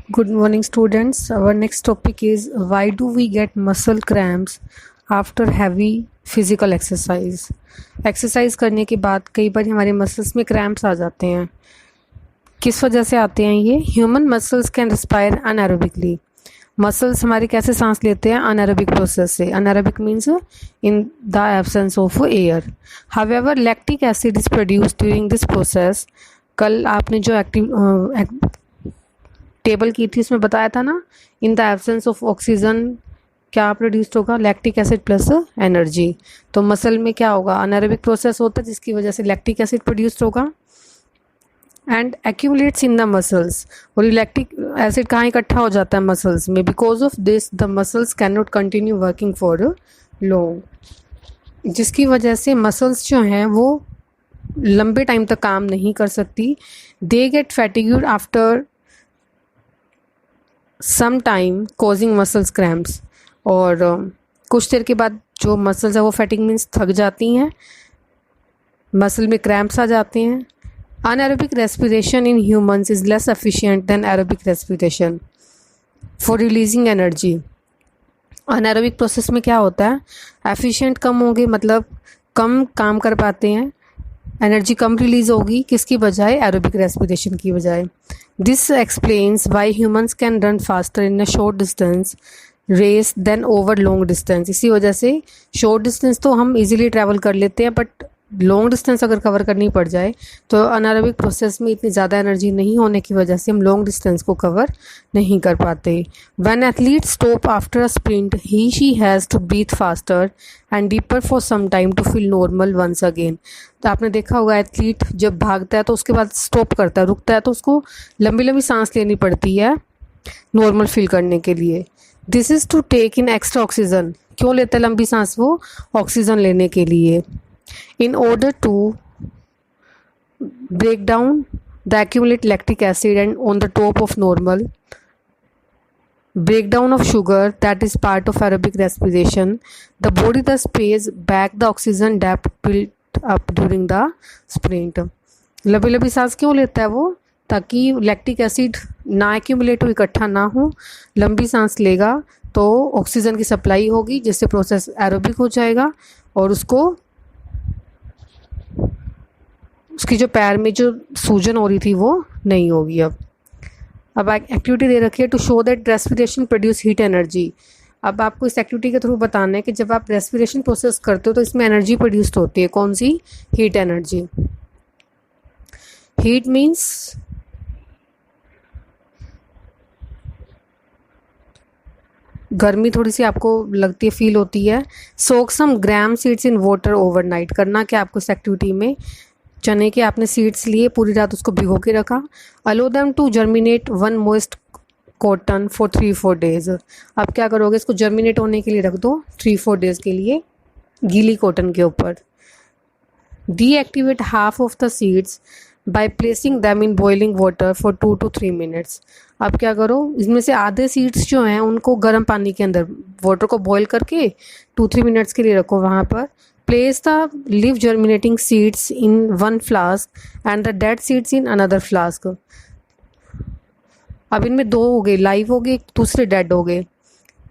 Good morning, students. Our next topic is why do we get muscle cramps after heavy physical exercise? Exercise करने के बाद कई बार हमारे muscles में cramps आ जाते हैं. किस वजह से आते हैं ये? Human muscles can respire anaerobically. Muscles हमारे कैसे सांस लेते हैं? अनएरोबिक प्रोसेस से. Anaerobic means in the absence of air. However lactic acid is produced during this process. कल आपने जो टेबल की थी उसमें बताया था ना, in the absence of oxygen क्या प्रोड्यूस्ड होगा? Lactic acid plus energy. तो मसल में क्या होगा? अनएरोबिक प्रोसेस होता है जिसकी वजह से लैक्टिक एसिड प्रोड्यूस्ड होगा and accumulates in the muscles. और लैक्टिक एसिड कहाँ इकट्ठा हो जाता है? मसल्स में. Because of this the muscles can not continue working for long, जिसकी वजह से मसल्स जो हैं वो लंबे टाइम तक काम नहीं कर सकती. They get fatigued after some time causing muscles cramps. और कुछ देर के बाद जो मसल्स है वो फैटिग मीन्स थक जाती हैं, मसल में क्रैम्प्स आ जाते हैं. Anaerobic respiration in humans is less efficient then aerobic respiration for releasing energy. Anaerobic process में क्या होता है? एफिशिएंट कम होंगे, मतलब कम काम कर पाते हैं, एनर्जी कम रिलीज होगी. किसकी बजाय? एरोबिक रेस्पिरेशन की बजाय. This explains why humans can run faster in a short distance race than over long distance. इसी वजह से शॉर्ट डिस्टेंस तो हम इजीली ट्रैवल कर लेते हैं, बट लॉन्ग डिस्टेंस अगर कवर करनी पड़ जाए तो अनएरोबिक प्रोसेस में इतनी ज़्यादा एनर्जी नहीं होने की वजह से हम लॉन्ग डिस्टेंस को कवर नहीं कर पाते. When athlete stop after a sprint he she has to breathe faster and deeper for some time to feel normal once again. तो आपने देखा होगा एथलीट जब भागता है तो उसके बाद स्टॉप करता है, रुकता है, तो उसको लंबी लंबी सांस लेनी पड़ती है नॉर्मल फील करने के लिए. This is to take in extra oxygen. क्यों लेता है लंबी सांस? वो ऑक्सीजन लेने के लिए. In order to break down the accumulate lactic acid and on the top of normal breakdown of sugar that is part of aerobic respiration, the body thus pays back the oxygen debt built up during the sprint. लंबी लंबी सांस क्यों लेता है वो? ताकि lactic acid ना accumulate हो, इकट्ठा ना हो. लंबी सांस लेगा तो ऑक्सीजन की सप्लाई होगी जिससे प्रोसेस एरोबिक हो जाएगा और उसकी जो पैर में जो सूजन हो रही थी वो नहीं होगी. अब एक्टिविटी दे रखी है to show that respiration produce heat energy. अब आपको इस एक्टिविटी के थ्रू बताना है कि जब आप रेस्पिरेशन प्रोसेस करते हो तो इसमें एनर्जी प्रोड्यूस्ड होती है. कौन सी? Heat energy. हीट मीन्स गर्मी थोड़ी सी आपको लगती है, फील होती है. Soak some gram seeds in water overnight. करना क्या आपको इस एक्टिविटी में? चने के आपने सीड्स लिए, पूरी रात उसको भिगो के रखा. Allow them to germinate on moist cotton for 3-4 days. अब क्या करोगे? इसको जर्मिनेट होने के लिए रख दो 3-4 डेज के लिए गीली कॉटन के ऊपर. Deactivate half of the seeds by placing them in boiling water for 2 to 3 minutes. अब क्या करो? इसमें से आधे सीड्स जो हैं उनको गर्म पानी के अंदर वाटर को बॉईल करके 2-3 मिनट्स के लिए रखो वहाँ पर. Place the live germinating seeds in one flask and the dead seeds in another flask. अब इनमें दो हो गए, लाइव हो गए, दूसरे डेड हो गए.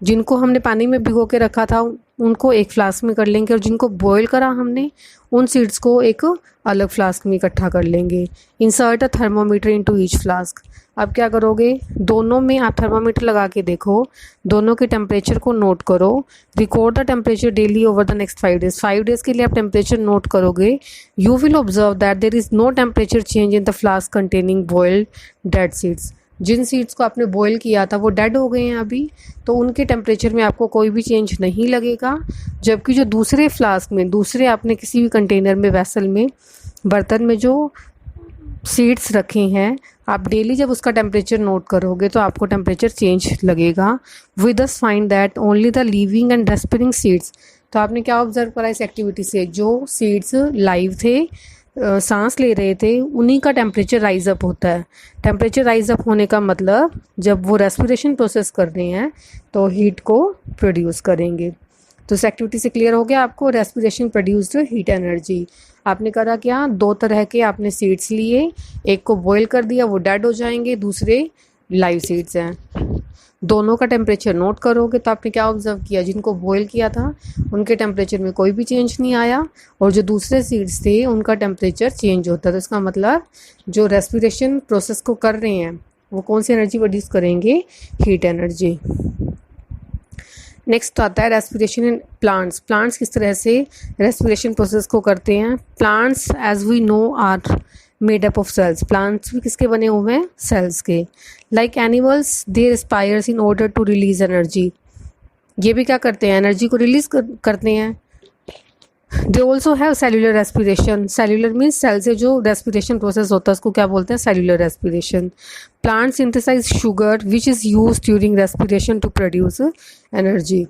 जिनको हमने पानी में भिगो के रखा था उनको एक फ्लास्क में कर लेंगे और जिनको बॉईल करा हमने उन सीड्स को एक अलग फ्लास्क में इकट्ठा कर लेंगे. Insert a thermometer into each flask. अब क्या करोगे? दोनों में आप थर्मामीटर लगा के देखो, दोनों के टेम्परेचर को नोट करो. Record the temperature daily over the next 5 days. 5 days के लिए आप टेम्परेचर नोट करोगे. You will observe that there is no temperature change in the flask containing boiled dead seeds. जिन सीड्स को आपने बॉईल किया था वो डेड हो गए हैं अभी, तो उनके टेम्परेचर में आपको कोई भी चेंज नहीं लगेगा. जबकि जो दूसरे फ्लास्क में, दूसरे आपने किसी भी कंटेनर में, वेसल में, बर्तन में जो सीड्स रखे हैं, आप डेली जब उसका टेम्परेचर नोट करोगे तो आपको टेम्परेचर चेंज लगेगा. With us find that only the living and respiring seeds. तो आपने क्या ऑब्जर्व करा इस एक्टिविटी से? जो सीड्स लाइव थे, सांस ले रहे थे, उन्हीं का टेम्परेचर राइज अप होता है. टेम्परेचर राइज अप होने का मतलब जब वो रेस्पिरेशन प्रोसेस कर रहे हैं तो हीट को प्रोड्यूस करेंगे. तो इस एक्टिविटी से क्लियर हो गया आपको, रेस्पिरेशन प्रोड्यूस्ड हीट एनर्जी. आपने करा क्या? 2 तरह के आपने सीड्स लिए, एक को बॉईल कर दिया, वो डेड हो जाएंगे, दूसरे लाइव सीड्स हैं। दोनों का टेम्परेचर नोट करोगे तो आपने क्या ऑब्जर्व किया, जिनको बॉयल किया था उनके टेम्परेचर में कोई भी चेंज नहीं आया और जो दूसरे सीड्स थे उनका टेम्परेचर चेंज होता है। तो इसका मतलब जो रेस्पिरेशन प्रोसेस को कर रहे हैं वो कौन सी एनर्जी प्रोड्यूस करेंगे, हीट एनर्जी। नेक्स्ट आता है रेस्पिरेशन इन प्लांट्स। प्लांट्स किस तरह से रेस्पिरेशन प्रोसेस को करते हैं। Plants as we know are made up of cells. Plants भी किसके बने हुए हैं, सेल्स के। Like animals they respires in order to release energy. ये भी क्या करते हैं, एनर्जी को रिलीज करते हैं। They also have cellular respiration. Cellular means cell से जो रेस्पिरेशन प्रोसेस होता है उसको क्या बोलते हैं, cellular respiration. Plant synthesise sugar which is use during respiration to produce energy.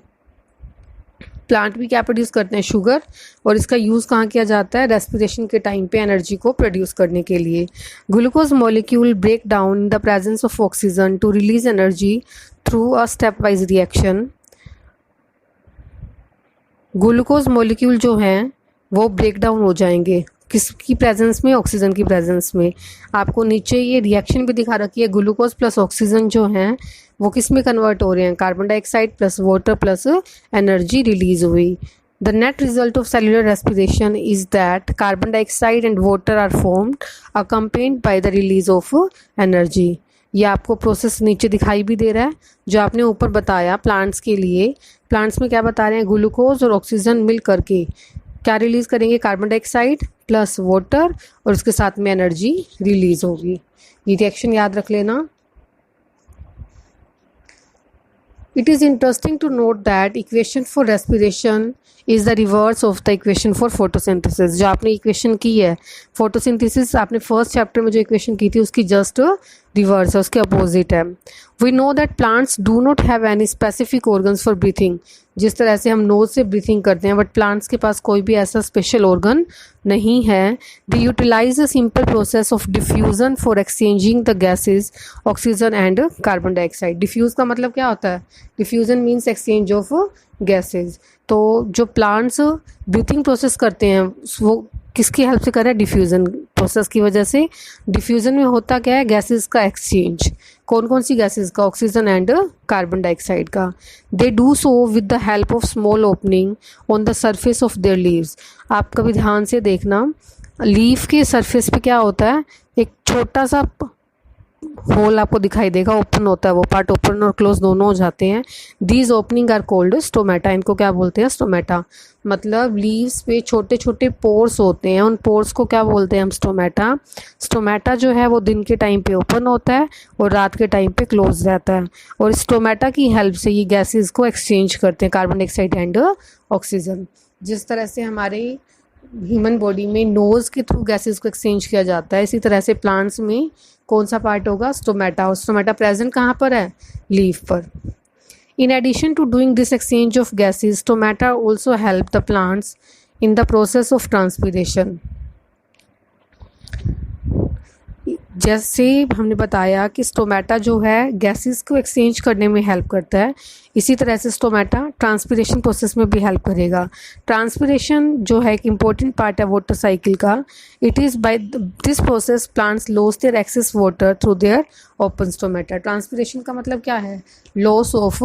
Plant भी क्या प्रोड्यूस करते हैं, शुगर, और इसका यूज़ कहाँ किया जाता है, रेस्पिरेशन के टाइम पे एनर्जी को प्रोड्यूस करने के लिए। Glucose molecule break down in the presence of oxygen to release energy through a step wise reaction. Glucose molecule जो हैं वो ब्रेक डाउन हो जाएंगे किसकी प्रेजेंस में, ऑक्सीजन की प्रेजेंस में। आपको नीचे ये रिएक्शन भी दिखा रखी है, ग्लूकोज प्लस ऑक्सीजन जो हैं वो किस में कन्वर्ट हो रहे हैं, carbon dioxide plus water plus energy release हुई। The net result of cellular respiration is that carbon dioxide and water are formed accompanied by the release of energy. ये आपको प्रोसेस नीचे दिखाई भी दे रहा है जो आपने ऊपर बताया प्लांट्स के लिए। प्लांट्स में क्या बता रहे हैं, ग्लूकोज और ऑक्सीजन मिल करके क्या रिलीज करेंगे, कार्बन डाइऑक्साइड प्लस वाटर, और उसके साथ में एनर्जी रिलीज होगी। ये रिएक्शन याद रख लेना। It is interesting to note that equation for respiration is the reverse of the equation for photosynthesis। जो आपने इक्वेशन की है फोटोसिंथेसिस, आपने फर्स्ट चैप्टर में जो इक्वेशन की थी उसकी जस्ट रिवर्स है, उसके अपोजिट है। We know that plants do not have any specific organs for breathing. जिस तरह से हम नोज से ब्रीथिंग करते हैं, बट प्लांट्स के पास कोई भी ऐसा स्पेशल ऑर्गन नहीं है। They utilize a simple process of diffusion for exchanging the gases oxygen and carbon dioxide. Diffuse का मतलब क्या होता है, diffusion means exchange of gases. तो जो प्लांट्स ब्रीथिंग प्रोसेस करते हैं वो किसकी हेल्प से कर रहा है, डिफ्यूज़न प्रोसेस की वजह से। डिफ्यूज़न में होता क्या है, गैसेस का एक्सचेंज। कौन कौन सी गैसेस का, ऑक्सीजन एंड कार्बन डाइऑक्साइड का। They do so with the help of small opening on the surface of their leaves. आप कभी ध्यान से देखना, लीफ के सरफेस पे क्या होता है, एक छोटा सा होल आपको दिखाई देगा, ओपन होता है, वो पार्ट ओपन और क्लोज दोनों हो जाते हैं। These opening are called stomata. इनको क्या बोलते हैं, स्टोमेटा। मतलब लीव्स पे छोटे छोटे पोर्स होते हैं, उन पोर्स को क्या बोलते हैं हम, स्टोमेटा। स्टोमेटा जो है वो दिन के टाइम पे ओपन होता है और रात के टाइम पे क्लोज रहता है, और स्टोमेटा की हेल्प से ये गैसेस को एक्सचेंज करते हैं, कार्बन डाइऑक्साइड एंड ऑक्सीजन। जिस तरह से हमारे ह्यूमन बॉडी में नोज़ के थ्रू गैसेस को एक्सचेंज किया जाता है, इसी तरह से प्लांट्स में कौन सा पार्ट होगा, स्टोमेटा। और स्टोमेटा प्रेजेंट कहाँ पर है, लीफ पर। In addition to doing this exchange of gases, stomata also help the plants in the process of transpiration। जैसे हमने बताया कि स्टोमेटा जो है गैसेस को एक्सचेंज करने में हेल्प करता है, इसी तरह से स्टोमेटा ट्रांसपिरेशन प्रोसेस में भी हेल्प करेगा। ट्रांसपिरेशन जो है एक इम्पोर्टेंट पार्ट है वाटर साइकिल का। It is by this process plants loss their excess water through their open stomata. Transpiration का मतलब क्या है, loss of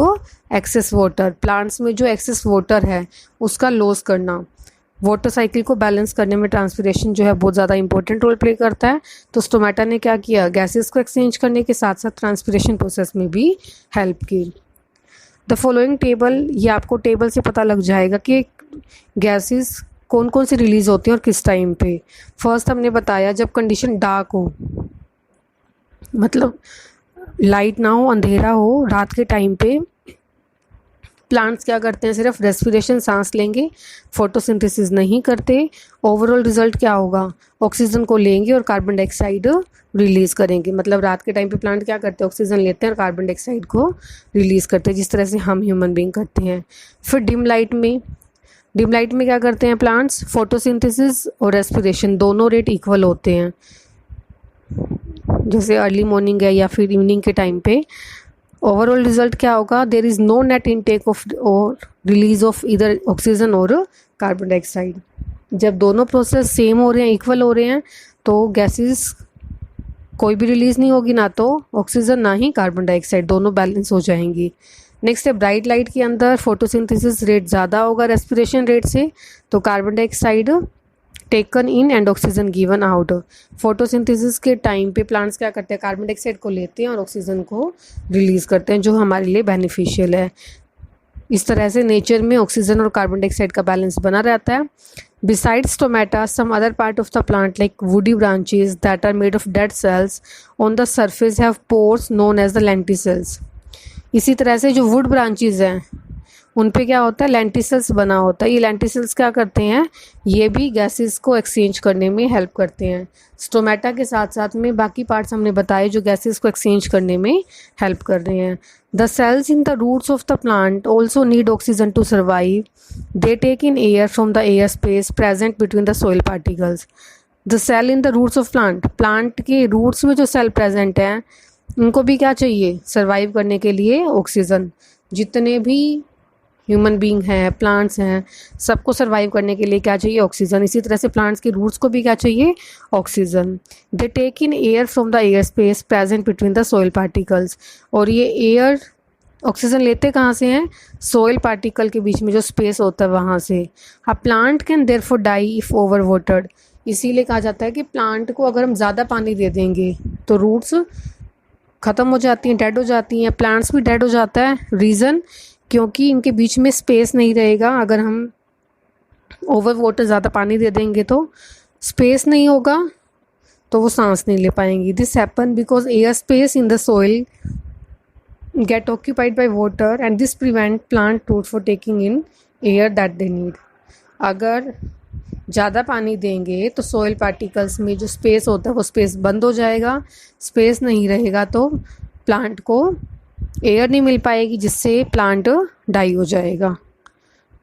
excess water. Plants में जो एक्सेस वाटर है उसका लॉस करना। वाटर साइकिल को बैलेंस करने में ट्रांसपिरेशन जो है बहुत ज़्यादा इंपॉर्टेंट रोल प्ले करता है। तो स्टोमेटा ने क्या किया, गैसेस को एक्सचेंज करने के साथ साथ ट्रांसपिरेशन प्रोसेस में भी हेल्प की। द फॉलोइंग टेबल, ये आपको टेबल से पता लग जाएगा कि गैसेस कौन कौन से रिलीज होते हैं और किस टाइम पे। फर्स्ट हमने बताया जब कंडीशन डार्क हो, मतलब लाइट ना हो, अंधेरा हो, रात के टाइम पे प्लांट्स क्या करते हैं, सिर्फ रेस्पिरेशन, सांस लेंगे, फोटोसिंथेसिस नहीं करते। ओवरऑल रिजल्ट क्या होगा, ऑक्सीजन को लेंगे और कार्बन डाइऑक्साइड रिलीज़ करेंगे। मतलब रात के टाइम पे प्लांट क्या करते हैं, ऑक्सीजन लेते हैं और कार्बन डाइऑक्साइड को रिलीज़ करते हैं, जिस तरह से हम ह्यूमन बीइंग करते हैं। फिर डिम लाइट में क्या करते हैं प्लांट्स, फोटोसिंथेसिस और रेस्पिरेशन दोनों रेट इक्वल होते हैं। जैसे अर्ली मॉर्निंग है या फिर इवनिंग के टाइम पे ओवरऑल रिजल्ट क्या होगा, there is no net intake of और रिलीज ऑफ इधर ऑक्सीजन और कार्बन डाइऑक्साइड। जब दोनों प्रोसेस सेम हो रहे हैं, इक्वल हो रहे हैं, तो गैसेस कोई भी रिलीज नहीं होगी, ना तो ऑक्सीजन ना ही कार्बन डाइऑक्साइड, दोनों बैलेंस हो जाएंगी। नेक्स्ट है ब्राइट लाइट के अंदर फोटोसिंथेसिस रेट ज़्यादा होगा रेस्पिरेशन रेट से, तो carbon dioxide taken in and oxygen given out. Photosynthesis के टाइम पे प्लांट्स क्या करते हैं, कार्बन डाइऑक्साइड को लेते हैं और ऑक्सीजन को रिलीज करते हैं, जो हमारे लिए बेनिफिशियल है। इस तरह से नेचर में ऑक्सीजन और कार्बन डाइऑक्साइड का बैलेंस बना रहता है। Besides stomata, some other part of the plant like woody branches that are made of dead cells on the surface have pores known as the lenticels. इसी तरह से जो वुड ब्रांचेस हैं उन पे क्या होता है, लेंटिसल्स बना होता है। ये लेंटिसल्स क्या करते हैं, ये भी गैसेस को एक्सचेंज करने में हेल्प करते हैं। स्टोमेटा के साथ साथ में बाकी पार्ट्स हमने बताए जो गैसेस को एक्सचेंज करने में हेल्प कर रहे हैं। The cells in the roots of the plant also need oxygen to survive. They take in air from the air space present between the soil particles. The cell in the roots of plant, plant के roots में जो cell present हैं उनको भी क्या चाहिए, survive करने के लिए ऑक्सीजन। जितने भी ह्यूमन बीइंग हैं, प्लांट्स हैं, सबको सर्वाइव करने के लिए क्या चाहिए, ऑक्सीजन। इसी तरह से प्लांट्स के रूट्स को भी क्या चाहिए, oxygen. They take in air from the air space present between the soil particles. और ये एयर ऑक्सीजन लेते कहाँ से हैं, सोइल पार्टिकल के बीच में जो स्पेस होता है वहाँ से। A plant can therefore die if over watered. इसीलिए कहा जाता है कि प्लांट को अगर हम ज़्यादा पानी दे देंगे तो रूट्स ख़त्म हो जाती हैं, डेड हो जाती हैं, प्लांट्स भी डेड हो जाता है। रीज़न, क्योंकि इनके बीच में स्पेस नहीं रहेगा। अगर हम ओवर वाटर ज़्यादा पानी दे देंगे तो स्पेस नहीं होगा, तो वो सांस नहीं ले पाएंगी। This happen because air space in the soil get occupied by water and this prevent plant root for taking in air that they need. अगर ज़्यादा पानी देंगे तो सोइल पार्टिकल्स में जो स्पेस होता है वो स्पेस बंद हो जाएगा। स्पेस नहीं रहेगा तो प्लांट को एयर नहीं मिल पाएगी, जिससे प्लांट डाई हो जाएगा।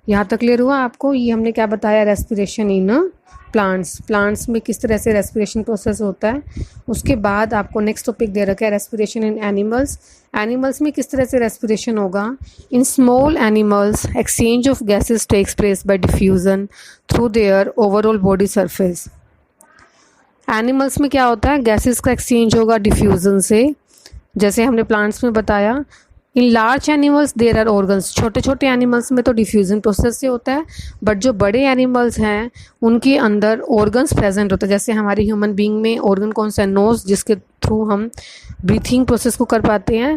यहाँ तक क्लियर हुआ आपको? ये हमने क्या बताया, रेस्पिरेशन इन प्लांट्स में किस तरह से रेस्पिरेशन प्रोसेस होता है। उसके बाद आपको नेक्स्ट टॉपिक दे रखा है रेस्पिरेशन इन एनिमल्स में किस तरह से रेस्पिरेशन होगा। In small animals exchange of gases takes place by diffusion through their overall body surface. Animals में क्या होता है, गैसेस का एक्सचेंज होगा डिफ्यूजन से, जैसे हमने प्लांट्स में बताया। In large animals there are organs, छोटे छोटे एनिमल्स में तो डिफ्यूजन प्रोसेस से होता है, बट जो बड़े एनिमल्स हैं उनके अंदर ऑर्गन्स प्रेजेंट होते हैं। जैसे हमारी ह्यूमन बीइंग में ऑर्गन कौन सा है, नोज, जिसके थ्रू हम ब्रीथिंग प्रोसेस को कर पाते हैं।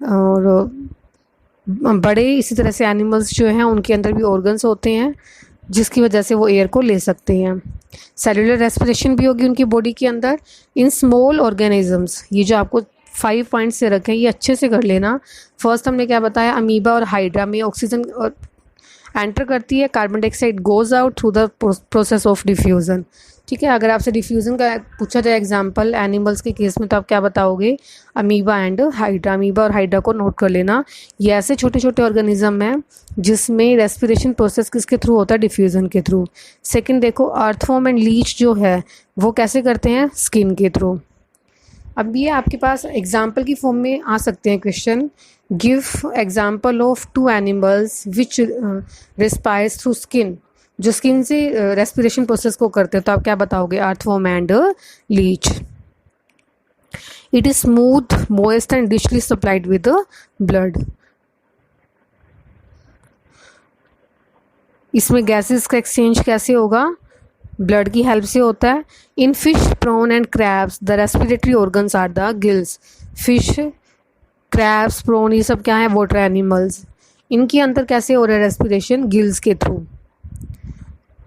और बड़े इसी तरह से एनिमल्स जो हैं उनके अंदर भी ऑर्गन्स होते हैं, जिसकी वजह से वो एयर को ले सकते हैं। सेलुलर रेस्पिरेशन भी होगी उनकी बॉडी के अंदर। इन स्मॉल ऑर्गेनिजम्स, ये जो आपको 5 पॉइंट्स से रखे हैं ये अच्छे से कर लेना। फर्स्ट हमने क्या बताया, अमीबा और हाइड्रा में ऑक्सीजन एंटर करती है, carbon dioxide goes out through the process of diffusion. ठीक है, अगर आपसे डिफ्यूज़न का पूछा जाए एग्जांपल एनिमल्स के केस में तो आप क्या बताओगे, अमीबा एंड हाइड्रा। अमीबा और हाइड्रा को नोट कर लेना। ये ऐसे छोटे छोटे ऑर्गेनिज्म हैं जिसमें रेस्पिरेशन प्रोसेस किसके थ्रू होता है, डिफ्यूज़न के थ्रू। सेकेंड देखो, अर्थवॉर्म एंड लीच जो है वो कैसे करते हैं, स्किन के थ्रू। अब ये आपके पास एग्जाम्पल की फॉर्म में आ सकते हैं question. Give example of 2 animals which respires through skin, जो स्किन से रेस्पिरेशन प्रोसेस को करते हैं, तो आप क्या बताओगे, earthworm and leech. It is smooth, moist and richly supplied with blood. इसमें गैसेस का एक्सचेंज कैसे होगा, ब्लड की हेल्प से होता है। In fish, prawn and crabs the respiratory organs are the gills. Fish, crabs, prawn ये सब क्या है, वाटर एनिमल्स। इनके अंदर कैसे हो रहा है रेस्पिरेशन, गिल्स के थ्रू।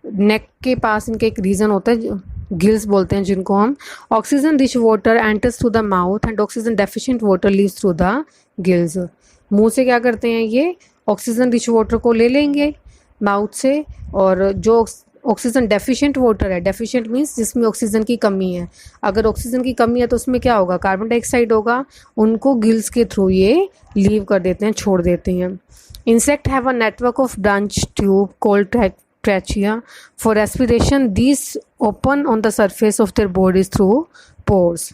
नेक के पास इनका एक रीजन होता है, गिल्स बोलते हैं जिनको हम। Oxygen rich water enters through the mouth and oxygen deficient water leaves through the gills. मुंह से क्या करते हैं, ये ऑक्सीजन रिच वाटर को ले लेंगे माउथ से, और जो ऑक्सीजन डेफिशिएंट वाटर है, डेफिशिएंट मीन्स जिसमें ऑक्सीजन की कमी है। अगर ऑक्सीजन की कमी है तो उसमें क्या होगा, कार्बन डाइऑक्साइड होगा, उनको गिल्स के थ्रू ये लीव कर देते हैं, छोड़ देते हैं। Insect have a network of branch tube called trachea for respiration. These open on the surface of their bodies through pores.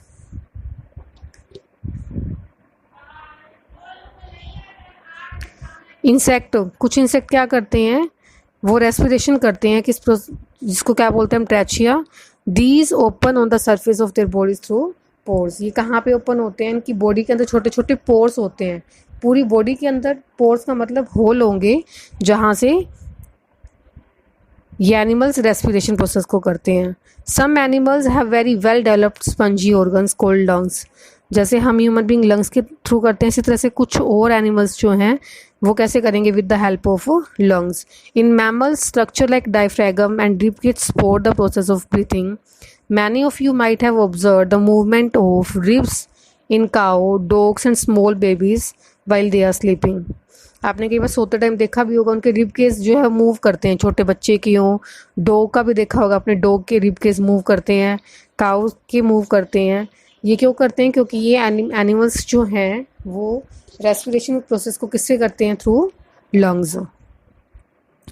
Insect, कुछ इंसेक्ट क्या करते हैं, वो रेस्पिरेशन करते हैं जिसको क्या बोलते हैं हम, trachea. These open on the surface of their bodies through pores, ये कहाँ पे ओपन होते हैं? इनकी बॉडी के अंदर छोटे छोटे पोर्स होते हैं। पूरी बॉडी के अंदर पोर्स का मतलब होल होंगे जहाँ से ये एनिमल्स रेस्पिरेशन प्रोसेस को करते हैं। Some animals have very well developed spongy organs called lungs. जैसे हम ह्यूमन बींग लंग्स के थ्रू करते हैं, इसी तरह से कुछ और एनिमल्स जो हैं वो कैसे करेंगे? With the help of lungs. In mammals structure like diaphragm and rib cage support the process of breathing. Many of you might have observed the movement of ribs in cow, dogs and small babies while they are sleeping. आपने कई बार सोते time देखा भी होगा, उनके rib cage जो है move करते हैं, छोटे बच्चे की हों, डॉग का भी देखा होगा अपने, डॉग के रिब केस मूव करते हैं, काउ के मूव करते हैं। ये क्यों करते हैं? क्योंकि ये एनिमल्स जो हैं वो रेस्पिरेशन प्रोसेस को किससे करते हैं? Through lungs.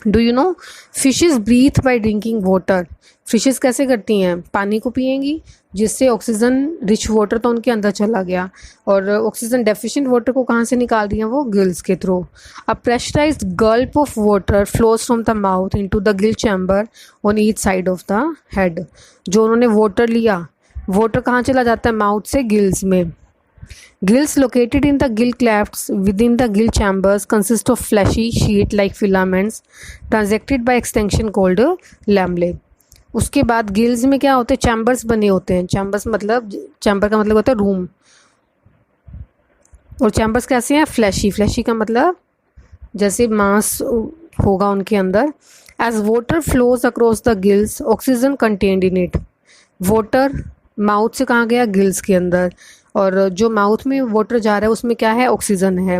Do you know fishes breathe by drinking water. Fishes कैसे करती हैं? पानी को पिएंगी, जिससे ऑक्सीजन रिच वाटर तो उनके अंदर चला गया, और ऑक्सीजन डेफिशिएंट वाटर को कहाँ से निकाल रही हैं? वो गिल्स के through. A pressurised gulp of water flows from the mouth into the gill chamber on each side of the head. जो उन्होंने वाटर लिया, वाटर कहाँ चला जाता है? माउथ से गिल्स में। Gills located in the gill clefts within the gill chambers consist of fleshy sheet-like filaments transected by extension called lamella. उसके बाद गिल्स में क्या होते हैं? चैम्बर्स बने होते हैं। चैम्बर्स मतलब, चैम्बर का मतलब होता है रूम, और चैम्बर्स कैसे हैं? फ्लैशी। फ्लैशी का मतलब जैसे मांस होगा उनके अंदर। As water flows across the gills oxygen contained in it. Water mouth से कहाँ गया? गिल्स के अंदर, और जो माउथ में वाटर जा रहा है उसमें क्या है? ऑक्सीजन है।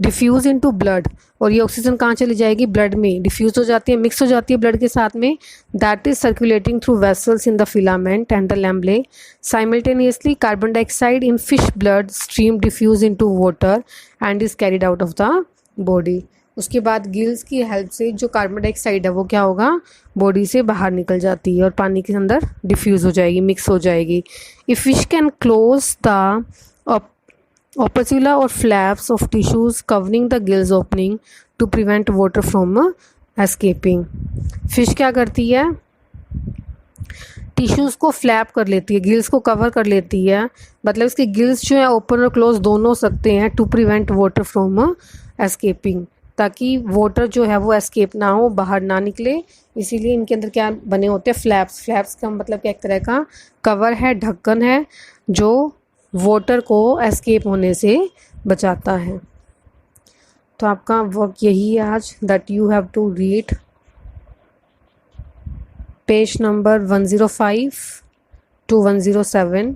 डिफ्यूज़ इनटू ब्लड, और ये ऑक्सीजन कहाँ चली जाएगी? ब्लड में डिफ्यूज़ हो जाती है, मिक्स हो जाती है ब्लड के साथ में। That is circulating through vessels in the filament and the lamellae. Simultaneously carbon dioxide in fish blood stream diffuse into water and is carried out of the body. उसके बाद गिल्स की help से जो carbon dioxide है वो क्या होगा? Body से बाहर निकल जाती है और पानी के अंदर डिफ्यूज़ हो जाएगी, मिक्स हो जाएगी। If fish can close the ओपेसुला और flaps of tissues covering the gills opening to prevent water from escaping. Fish क्या करती है? टिश्यूज़ को फ्लैप कर लेती है, गिल्स को कवर कर लेती है, मतलब इसके गिल्स जो है ओपन और क्लोज दोनों हो सकते हैं, to prevent water from escaping, ताकि वाटर जो है वो एस्केप ना हो, बाहर ना निकले। इसीलिए इनके अंदर क्या बने होते हैं? फ्लैप्स। फ्लैप्स का मतलब क्या? एक तरह का कवर है, ढक्कन है, जो वाटर को एस्केप होने से बचाता है। तो आपका वर्क यही है आज, that you have to read page number 105 to 107।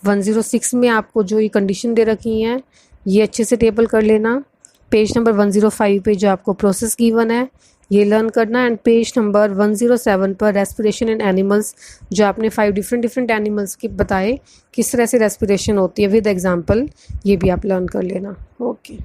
106 में आपको जो ये कंडीशन दे रखी हैं ये अच्छे से टेबल कर लेना। पेज नंबर 105 पे जो आपको प्रोसेस गिवन है ये लर्न करना, एंड पेज नंबर 107 पर रेस्पिरेशन इन एनिमल्स, जो आपने 5 डिफरेंट एनिमल्स के बताए किस तरह से रेस्पिरेशन होती है विद एग्जांपल, ये भी आप लर्न कर लेना। ओके।